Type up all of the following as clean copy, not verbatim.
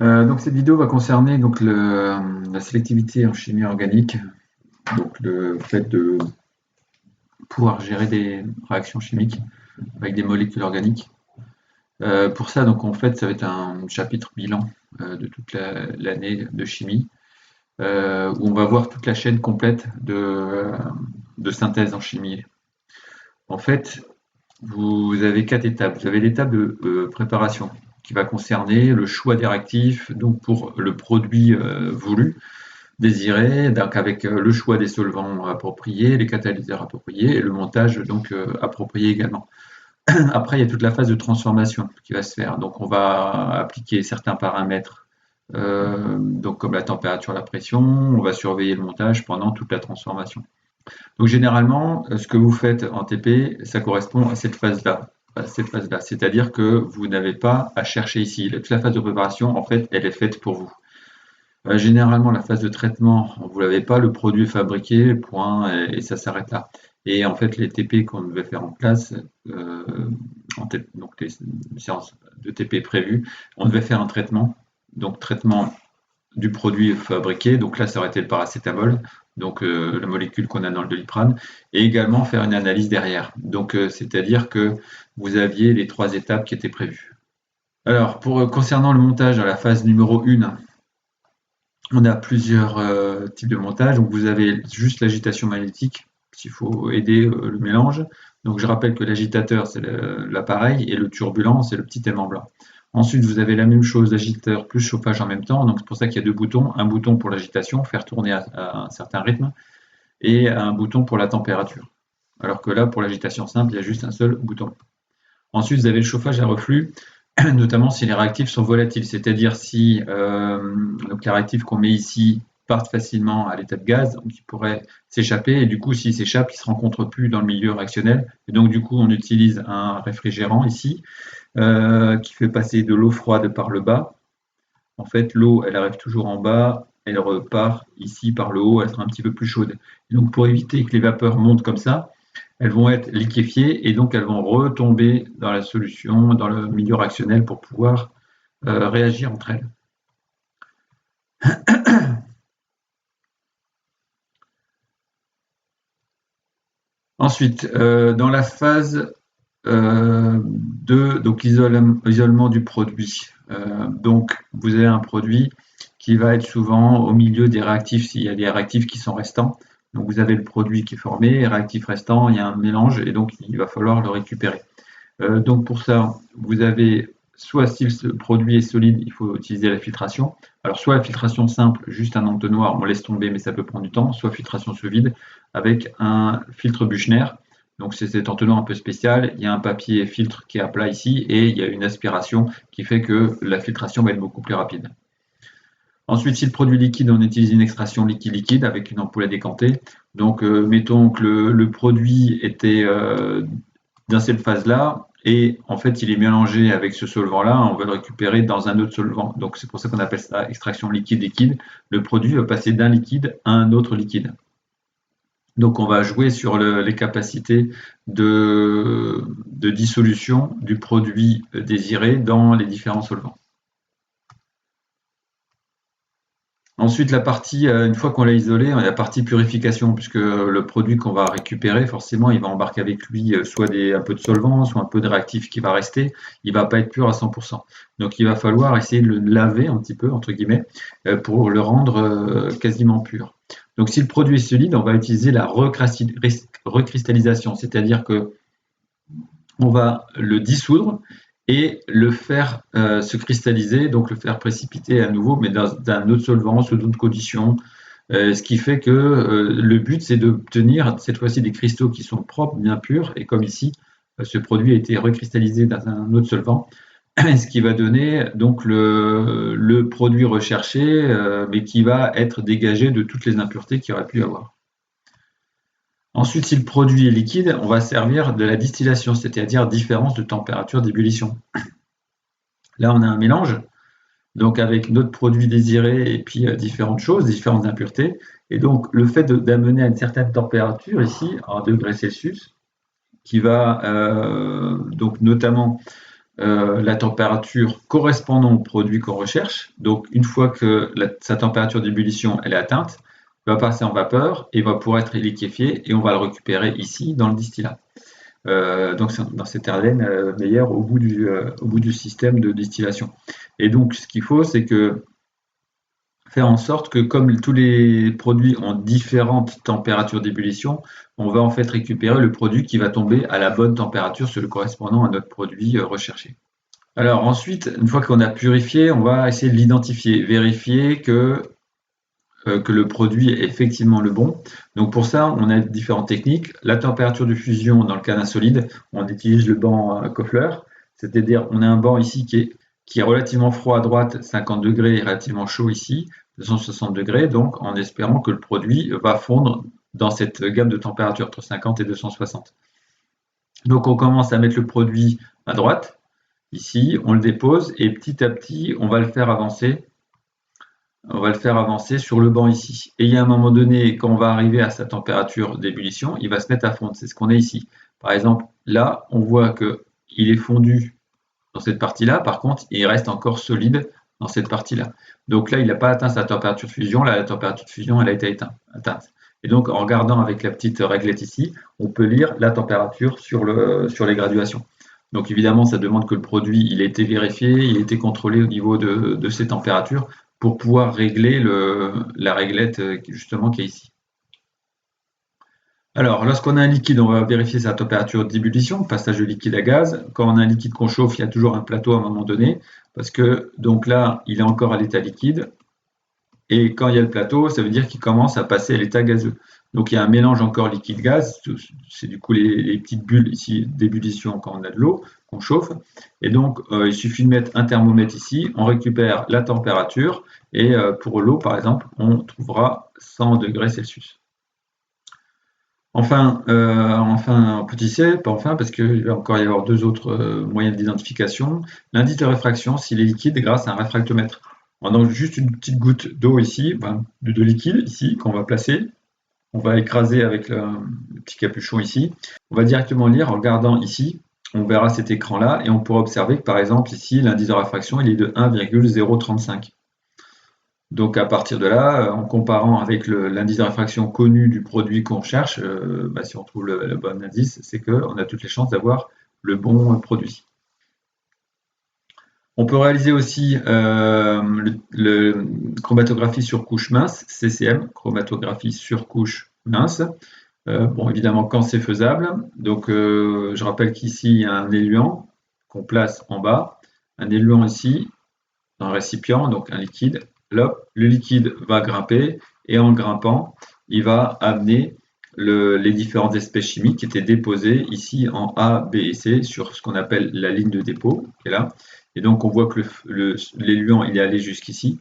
Donc cette vidéo va concerner donc la sélectivité en chimie organique, donc le fait de pouvoir gérer des réactions chimiques avec des molécules organiques. Pour ça, donc en fait, ça va être un chapitre bilan de toute l'année de chimie, où on va voir toute la chaîne complète de synthèse en chimie. En fait, vous avez 4 étapes. Vous avez l'étape de préparation qui va concerner le choix des réactifs, donc pour le produit voulu, désiré, donc avec le choix des solvants appropriés, les catalyseurs appropriés et le montage donc approprié également. Après, il y a toute la phase de transformation qui va se faire. Donc, on va appliquer certains paramètres, donc comme la température, la pression. On va surveiller le montage pendant toute la transformation. Donc, généralement, ce que vous faites en TP, ça correspond à cette phase-là. C'est-à-dire que vous n'avez pas à chercher ici. Toute la phase de préparation, en fait, elle est faite pour vous. Généralement, la phase de traitement, vous l'avez pas, le produit est fabriqué, point, et ça s'arrête là. Et en fait, les TP qu'on devait faire en classe, euh, donc les séances de TP prévues, on devait faire un traitement, donc traitement du produit fabriqué, donc là ça aurait été le paracétamol, donc la molécule qu'on a dans le Doliprane, et également faire une analyse derrière. Donc c'est-à-dire que vous aviez les 3 étapes qui étaient prévues. Alors, concernant le montage à la phase numéro 1, on a plusieurs types de montage. Donc vous avez juste l'agitation magnétique, s'il faut aider le mélange. Donc je rappelle que l'agitateur, c'est l'appareil, et le turbulent, c'est le petit aimant blanc. Ensuite, vous avez la même chose, l'agitateur plus chauffage en même temps. Donc c'est pour ça qu'il y a 2 boutons. Un bouton pour l'agitation, faire tourner à un certain rythme, et un bouton pour la température. Alors que là, pour l'agitation simple, il y a juste un seul bouton. Ensuite, vous avez le chauffage à reflux, notamment si les réactifs sont volatiles, c'est-à-dire si donc les réactifs qu'on met ici partent facilement à l'état de gaz, donc ils pourraient s'échapper, et du coup, s'ils s'échappent, ils ne se rencontrent plus dans le milieu réactionnel. Et donc, du coup, on utilise un réfrigérant ici qui fait passer de l'eau froide par le bas. En fait, l'eau, elle arrive toujours en bas, elle repart ici par le haut, elle sera un petit peu plus chaude. Et donc, pour éviter que les vapeurs montent comme ça, elles vont être liquéfiées et donc elles vont retomber dans la solution, dans le milieu réactionnel pour pouvoir réagir entre elles. Ensuite, dans la phase 2, donc l'isolement du produit. Donc vous avez un produit qui va être souvent au milieu des réactifs s'il y a des réactifs qui sont restants. Donc vous avez le produit qui est formé, réactif restant, il y a un mélange et donc il va falloir le récupérer. Donc pour ça, vous avez soit si le produit est solide, il faut utiliser la filtration. Alors soit la filtration simple, juste un entonnoir, on laisse tomber mais ça peut prendre du temps, soit filtration sous vide avec un filtre Buchner. Donc c'est cet entonnoir un peu spécial, il y a un papier filtre qui est à plat ici et il y a une aspiration qui fait que la filtration va être beaucoup plus rapide. Ensuite, si le produit liquide, on utilise une extraction liquide-liquide avec une ampoule à décanter. Donc mettons que le produit était dans cette phase-là, et en fait, il est mélangé avec ce solvant-là, on va le récupérer dans un autre solvant. Donc, c'est pour ça qu'on appelle ça extraction liquide-liquide. Le produit va passer d'un liquide à un autre liquide. Donc, on va jouer sur les capacités de dissolution du produit désiré dans les différents solvants. Ensuite, la partie, une fois qu'on l'a isolé, la partie purification, puisque le produit qu'on va récupérer, forcément, il va embarquer avec lui soit un peu de solvant, soit un peu de réactif qui va rester. Il va pas être pur à 100%. Donc, il va falloir essayer de le laver un petit peu, entre guillemets, pour le rendre quasiment pur. Donc, si le produit est solide, on va utiliser la recristallisation, c'est-à-dire que on va le dissoudre et le faire se cristalliser, donc le faire précipiter à nouveau, mais dans un autre solvant, sous d'autres conditions. Ce qui fait que le but, c'est d'obtenir cette fois-ci des cristaux qui sont propres, bien purs, et comme ici, ce produit a été recristallisé dans un autre solvant, ce qui va donner donc le produit recherché, mais qui va être dégagé de toutes les impuretés qu'il aurait pu y avoir. Ensuite, si le produit est liquide, on va servir de la distillation, c'est-à-dire différence de température d'ébullition. Là, on a un mélange, donc avec notre produit désiré et puis différentes choses, différentes impuretés. Et donc, le fait d'amener à une certaine température, ici, en degrés Celsius, qui va donc notamment la température correspondant au produit qu'on recherche. Donc, une fois que sa température d'ébullition elle est atteinte, il va passer en vapeur et va pouvoir être liquéfié et on va le récupérer ici dans le distillat. Donc, dans cette haleine meilleure au bout du système de distillation. Et donc, ce qu'il faut, c'est que faire en sorte que, comme tous les produits ont différentes températures d'ébullition, on va en fait récupérer le produit qui va tomber à la bonne température, celui correspondant à notre produit recherché. Alors ensuite, une fois qu'on a purifié, on va essayer de l'identifier, vérifier que le produit est effectivement le bon. Donc pour ça, on a différentes techniques. La température de fusion, dans le cas d'un solide, on utilise le banc Koffler, c'est-à-dire on a un banc ici qui est relativement froid à droite, 50 degrés, et relativement chaud ici, 260 degrés, donc en espérant que le produit va fondre dans cette gamme de température entre 50 et 260. Donc on commence à mettre le produit à droite, ici, on le dépose et petit à petit, on va le faire avancer. On va le faire avancer sur le banc ici. Et il y a un moment donné, quand on va arriver à sa température d'ébullition, il va se mettre à fondre. C'est ce qu'on a ici. Par exemple, là, on voit qu'il est fondu dans cette partie-là. Par contre, il reste encore solide dans cette partie-là. Donc là, il n'a pas atteint sa température de fusion. Là, la température de fusion, elle a été atteinte. Et donc, en regardant avec la petite réglette ici, on peut lire la température sur les graduations. Donc évidemment, ça demande que le produit il ait été vérifié, il ait été contrôlé au niveau de ces températures pour pouvoir régler la réglette justement qui est ici. Alors, lorsqu'on a un liquide, on va vérifier sa température d'ébullition, passage de liquide à gaz. Quand on a un liquide qu'on chauffe, il y a toujours un plateau à un moment donné, parce que donc là, il est encore à l'état liquide. Et quand il y a le plateau, ça veut dire qu'il commence à passer à l'état gazeux. Donc il y a un mélange encore liquide-gaz, c'est du coup les petites bulles ici d'ébullition quand on a de l'eau qu'on chauffe. Et donc il suffit de mettre un thermomètre ici, on récupère la température et pour l'eau par exemple, on trouvera 100 degrés Celsius. Enfin, petit c, pas enfin, parce qu'il va encore y avoir deux autres moyens d'identification. L'indice de réfraction, s'il est liquide, grâce à un réfractomètre. On a juste une petite goutte d'eau ici, de liquide ici, qu'on va placer. On va écraser avec le petit capuchon ici. On va directement lire en regardant ici. On verra cet écran-là et on pourra observer que par exemple ici, l'indice de réfraction il est de 1,035. Donc à partir de là, en comparant avec l'indice de réfraction connu du produit qu'on cherche, si on trouve le bon indice, c'est qu'on a toutes les chances d'avoir le bon produit. On peut réaliser aussi le chromatographie sur couche mince, CCM, chromatographie sur couche mince. Bon, évidemment, quand c'est faisable. Donc, je rappelle qu'ici, il y a un éluant qu'on place en bas, un éluant ici, un récipient, donc un liquide. Là, le liquide va grimper et en grimpant, il va amener les différentes espèces chimiques qui étaient déposées ici en A, B et C sur ce qu'on appelle la ligne de dépôt, qui est là. Et donc, on voit que l'éluant, il est allé jusqu'ici.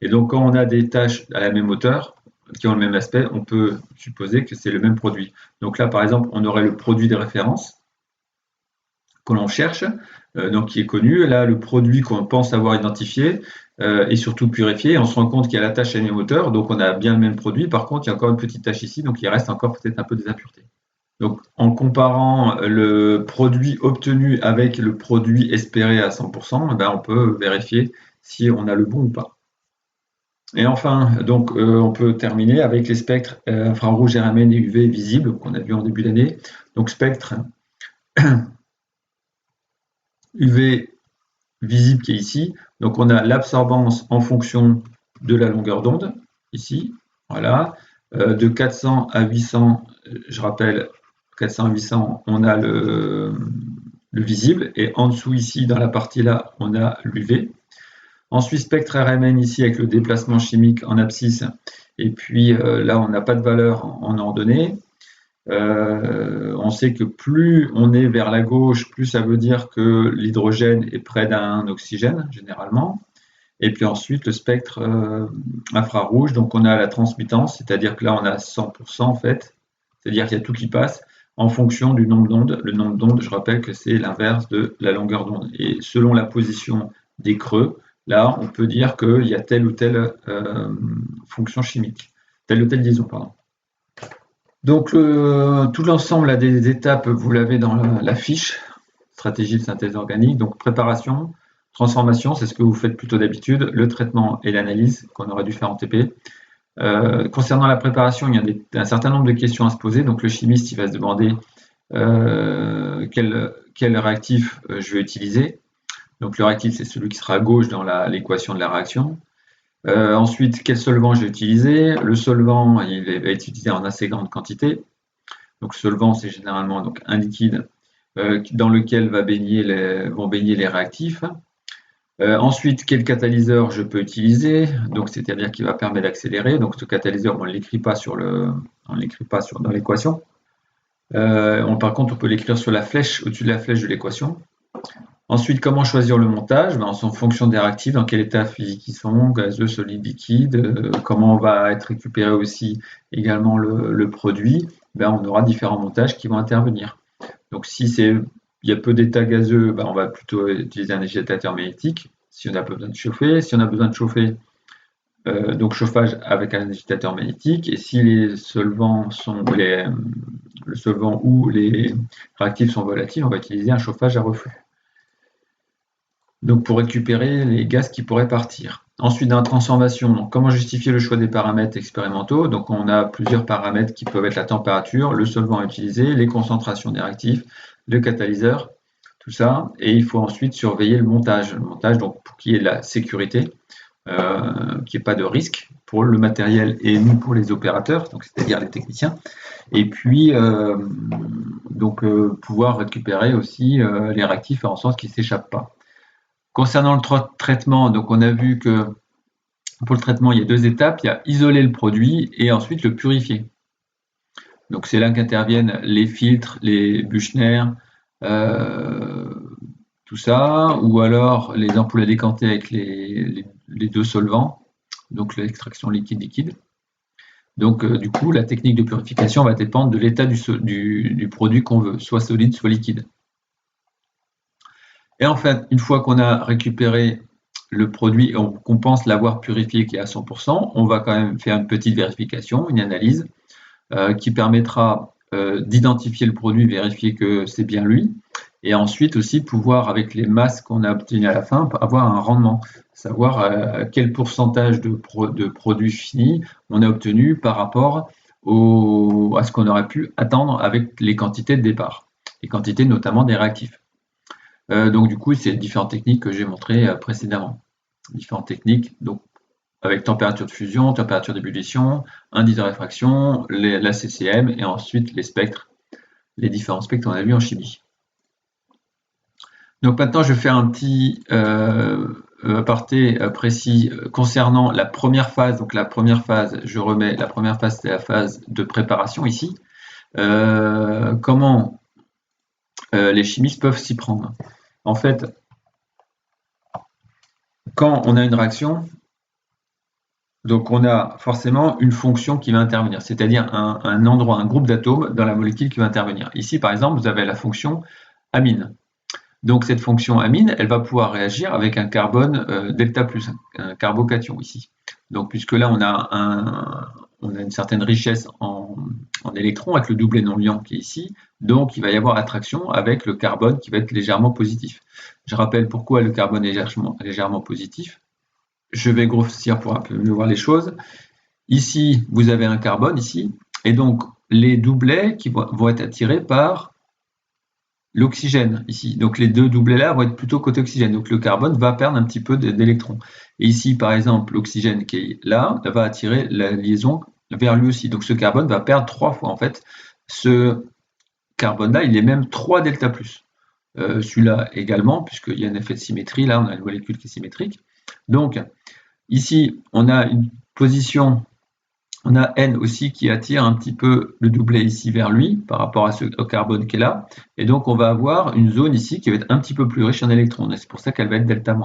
Et donc, quand on a des tâches à la même hauteur, qui ont le même aspect, on peut supposer que c'est le même produit. Donc là, par exemple, on aurait le produit de référence que l'on cherche, donc qui est connu. Là, le produit qu'on pense avoir identifié est surtout purifié. On se rend compte qu'il y a la tâche à la même hauteur, donc on a bien le même produit. Par contre, il y a encore une petite tâche ici, donc il reste encore peut-être un peu des impuretés. Donc, en comparant le produit obtenu avec le produit espéré à 100%, on peut vérifier si on a le bon ou pas. Et enfin, donc, on peut terminer avec les spectres infrarouge, RMN et UV visibles qu'on a vu en début d'année. Donc, spectre UV visible qui est ici. Donc, on a l'absorbance en fonction de la longueur d'onde, ici, voilà. De 400 à 800, je rappelle, 400 à 800, on a le visible, et en dessous ici, dans la partie là, on a l'UV. Ensuite, spectre RMN ici avec le déplacement chimique en abscisse, et puis là, on n'a pas de valeur en ordonnée. On sait que plus on est vers la gauche, plus ça veut dire que l'hydrogène est près d'un oxygène, généralement. Et puis ensuite, le spectre infrarouge, donc on a la transmittance, c'est-à-dire que là, on a 100% en fait, c'est-à-dire qu'il y a tout qui passe en fonction du nombre d'ondes. Le nombre d'ondes, je rappelle que c'est l'inverse de la longueur d'onde. Et selon la position des creux, là, on peut dire qu'il y a telle ou telle fonction chimique, telle ou telle liaison, pardon. Donc, tout l'ensemble des étapes, vous l'avez dans la fiche. stratégie de synthèse organique. Donc préparation, transformation, c'est ce que vous faites plutôt d'habitude, le traitement et l'analyse qu'on aurait dû faire en TP. Concernant la préparation, il y a un certain nombre de questions à se poser. Donc le chimiste, il va se demander quel réactif je vais utiliser. Donc le réactif, c'est celui qui sera à gauche dans l'équation de la réaction. Ensuite, quel solvant je vais utiliser? Le solvant, il va être utilisé en assez grande quantité. Donc solvant, c'est généralement donc, un liquide dans lequel vont baigner les réactifs. Ensuite, quel catalyseur je peux utiliser? Donc, c'est-à-dire qu'il va permettre d'accélérer. Donc, ce catalyseur, on ne l'écrit pas dans l'équation. Par contre, on peut l'écrire sur la flèche, au-dessus de la flèche de l'équation. Ensuite, comment choisir le montage? En fonction des réactifs, dans quel état physique ils sont, gazeux, solide, liquide, comment va être récupéré aussi également le produit, on aura différents montages qui vont intervenir. Donc si il y a peu d'état gazeux, on va plutôt utiliser un agitateur magnétique, si on a besoin de chauffer. Si on a besoin de chauffer, donc chauffage avec un agitateur magnétique, et si les solvants le solvant ou les réactifs sont volatiles, on va utiliser un chauffage à reflux. Donc pour récupérer les gaz qui pourraient partir. Ensuite, dans la transformation, donc comment justifier le choix des paramètres expérimentaux? Donc on a plusieurs paramètres qui peuvent être la température, le solvant à utiliser, les concentrations des réactifs, le catalyseur, tout ça. Et il faut ensuite surveiller le montage. Le montage, donc pour qu'il y ait de la sécurité, qu'il n'y ait pas de risque pour le matériel et ni pour les opérateurs, donc c'est-à-dire les techniciens. Et puis pouvoir récupérer aussi les réactifs, faire en sorte qu'ils ne s'échappent pas. Concernant le traitement, donc on a vu que pour le traitement, il y a deux étapes. Il y a isoler le produit et ensuite le purifier. Donc c'est là qu'interviennent les filtres, les Büchner, tout ça, ou alors les ampoules à décanter avec les deux solvants, donc l'extraction liquide-liquide. Donc du coup, la technique de purification va dépendre de l'état du produit qu'on veut, soit solide, soit liquide. Et en fait, une fois qu'on a récupéré le produit et qu'on pense l'avoir purifié qui est à 100%, on va quand même faire une petite vérification, une analyse qui permettra d'identifier le produit, vérifier que c'est bien lui, et ensuite aussi pouvoir, avec les masses qu'on a obtenues à la fin, avoir un rendement, savoir quel pourcentage de produits finis on a obtenu par rapport à ce qu'on aurait pu attendre avec les quantités de départ, les quantités notamment des réactifs. Donc du coup, c'est différentes techniques que j'ai montrées précédemment. Différentes techniques, donc avec température de fusion, température d'ébullition, indice de réfraction, la CCM et ensuite les spectres, les différents spectres qu'on a vus en chimie. Donc maintenant, je vais faire un petit aparté précis concernant la première phase. Donc la première phase, je remets, la première phase, c'est la phase de préparation ici. Comment les chimistes peuvent s'y prendre? En fait, quand on a une réaction, donc on a forcément une fonction qui va intervenir, c'est-à-dire un endroit, un groupe d'atomes dans la molécule qui va intervenir. Ici, par exemple, vous avez la fonction amine. Donc cette fonction amine, elle va pouvoir réagir avec un carbone delta+, un carbocation ici. Donc puisque là, on a une certaine richesse en électrons avec le doublet non liant qui est ici, donc il va y avoir attraction avec le carbone qui va être légèrement positif. Je rappelle pourquoi le carbone est légèrement positif. Je vais grossir pour un peu mieux voir les choses. Ici, vous avez un carbone ici, et donc les doublets qui vont être attirés par l'oxygène ici. Donc les deux doublets là vont être plutôt côté oxygène. Donc le carbone va perdre un petit peu d'électrons. Et ici, par exemple, l'oxygène qui est là va attirer la liaison vers lui aussi. Donc ce carbone va perdre 3 fois en fait. Ce carbone-là, il est même 3 delta+. Celui-là également, puisqu'il y a un effet de symétrie. Là, on a une molécule qui est symétrique. Donc ici, on a une position, on a N aussi qui attire un petit peu le doublet ici vers lui par rapport au carbone qui est là. Et donc, on va avoir une zone ici qui va être un petit peu plus riche en électrons. Et c'est pour ça qu'elle va être delta-.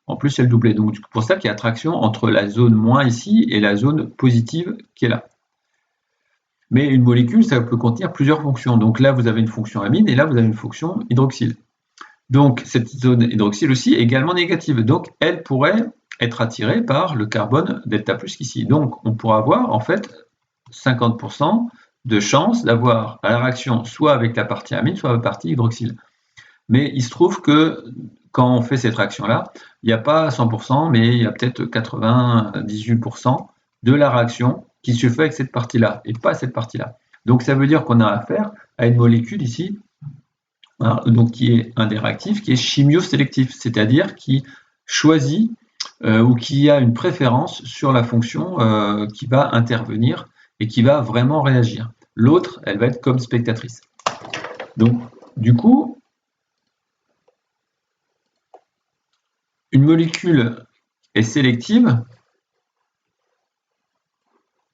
En plus, c'est le doublet. Donc, c'est pour ça qu'il y a attraction entre la zone moins ici et la zone positive qui est là. Mais une molécule, ça peut contenir plusieurs fonctions. Donc là, vous avez une fonction amine et là, vous avez une fonction hydroxyle. Donc, cette zone hydroxyle aussi est également négative. Donc, elle pourrait être attirée par le carbone delta+ ici. Donc, on pourra avoir en fait 50% de chance d'avoir la réaction soit avec la partie amine, soit avec la partie hydroxyle. Mais il se trouve que quand on fait cette réaction-là, il n'y a pas 100%, mais il y a peut-être 98% de la réaction qui se fait avec cette partie-là, et pas cette partie-là. Donc ça veut dire qu'on a affaire à une molécule ici, donc qui est un des réactifs, qui est chimiosélectif, c'est-à-dire qui choisit ou qui a une préférence sur la fonction qui va intervenir et qui va vraiment réagir. L'autre, elle va être comme spectatrice. Donc, du coup, une molécule est sélective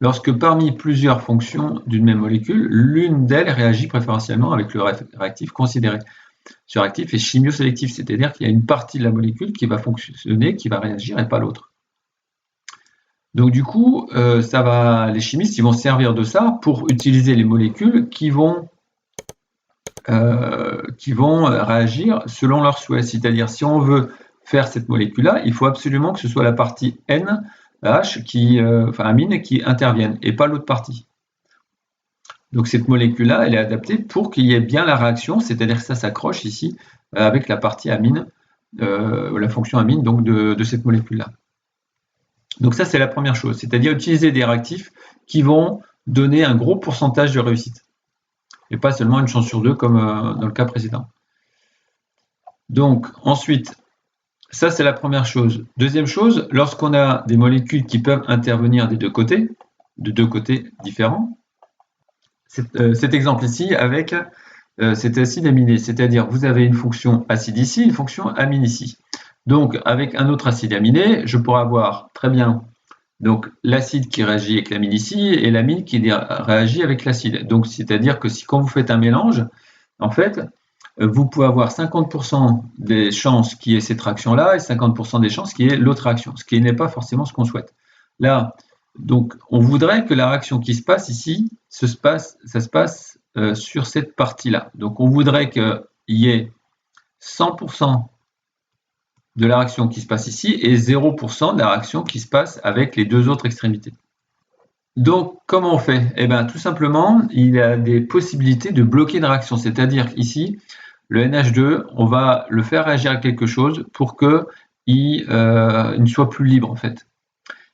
lorsque parmi plusieurs fonctions d'une même molécule, l'une d'elles réagit préférentiellement avec le réactif considéré. Ce réactif est chimiosélectif, c'est-à-dire qu'il y a une partie de la molécule qui va fonctionner, qui va réagir et pas l'autre. Donc du coup, les chimistes ils vont servir de ça pour utiliser les molécules qui vont réagir selon leurs souhaits. C'est-à-dire si on veut faire cette molécule-là, il faut absolument que ce soit la partie NH amine qui intervienne et pas l'autre partie. Donc cette molécule-là, elle est adaptée pour qu'il y ait bien la réaction, c'est-à-dire que ça s'accroche ici avec la partie amine, la fonction amine donc de cette molécule-là. Donc ça, c'est la première chose, c'est-à-dire utiliser des réactifs qui vont donner un gros pourcentage de réussite, et pas seulement une chance sur deux comme dans le cas précédent. Donc ensuite, ça c'est la première chose. Deuxième chose, lorsqu'on a des molécules qui peuvent intervenir des deux côtés, de deux côtés différents, cet exemple ici avec cet acide aminé, c'est-à-dire vous avez une fonction acide ici, une fonction amine ici. Donc avec un autre acide aminé, je pourrais avoir très bien donc l'acide qui réagit avec l'amine ici et l'amine qui réagit avec l'acide. Donc c'est-à-dire que quand vous faites un mélange, en fait, vous pouvez avoir 50% des chances qu'il y ait cette réaction-là et 50% des chances qu'il y ait l'autre réaction, ce qui n'est pas forcément ce qu'on souhaite. Là, donc, on voudrait que la réaction qui se passe ici, ça se passe sur cette partie-là. Donc, on voudrait qu'il y ait 100% de la réaction qui se passe ici et 0% de la réaction qui se passe avec les deux autres extrémités. Donc, comment on fait? Eh bien, tout simplement, il y a des possibilités de bloquer une réaction. C'est-à-dire qu'ici, le NH2, on va le faire réagir à quelque chose pour qu'il ne soit plus libre, en fait.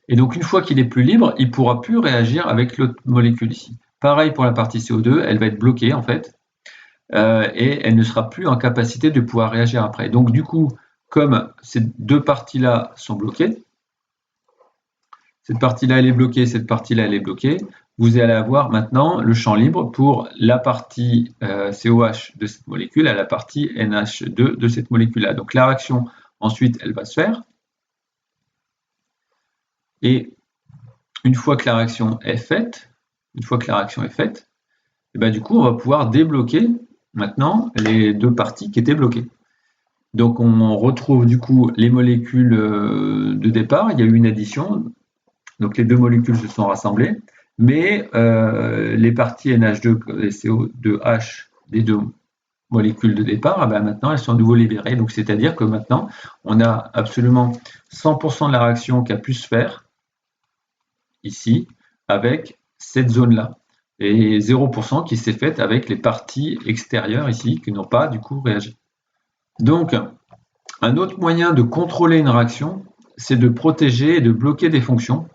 Et donc, une fois qu'il est plus libre, il ne pourra plus réagir avec l'autre molécule ici. Pareil pour la partie CO2, elle va être bloquée, en fait, et elle ne sera plus en capacité de pouvoir réagir après. Donc, du coup, comme ces deux parties-là sont bloquées, cette partie-là, elle est bloquée, cette partie-là, elle est bloquée, vous allez avoir maintenant le champ libre pour la partie COH de cette molécule à la partie NH2 de cette molécule-là. Donc, la réaction, ensuite, elle va se faire. Et une fois que la réaction est faite, et ben du coup, on va pouvoir débloquer maintenant les deux parties qui étaient bloquées. Donc, on retrouve du coup les molécules de départ. Il y a eu une addition. Donc, les deux molécules se sont rassemblées. Mais les parties NH2 et CO2H des deux molécules de départ, ben maintenant, elles sont à nouveau libérées. Donc, c'est-à-dire que maintenant, on a absolument 100% de la réaction qui a pu se faire ici avec cette zone-là et 0% qui s'est faite avec les parties extérieures ici qui n'ont pas du coup réagi. Donc, un autre moyen de contrôler une réaction, c'est de protéger et de bloquer des fonctions.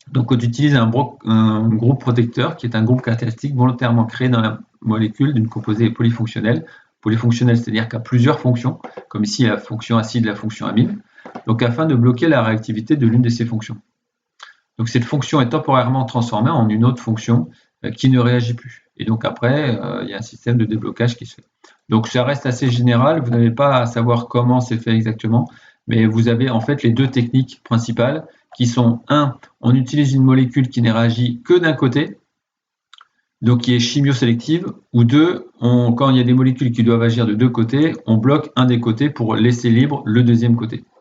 Donc, on utilise un groupe protecteur qui est un groupe caractéristique volontairement créé dans la molécule d'une composée polyfonctionnelle. Polyfonctionnelle, c'est-à-dire qu'il y a plusieurs fonctions, comme ici la fonction acide, la fonction amine, donc afin de bloquer la réactivité de l'une de ces fonctions. Donc cette fonction est temporairement transformée en une autre fonction qui ne réagit plus. Et donc après, il y a un système de déblocage qui se fait. Donc ça reste assez général, vous n'avez pas à savoir comment c'est fait exactement, mais vous avez en fait les deux techniques principales qui sont on utilise une molécule qui ne réagit que d'un côté, donc qui est chimiosélective, ou quand il y a des molécules qui doivent agir de deux côtés, on bloque un des côtés pour laisser libre le deuxième côté.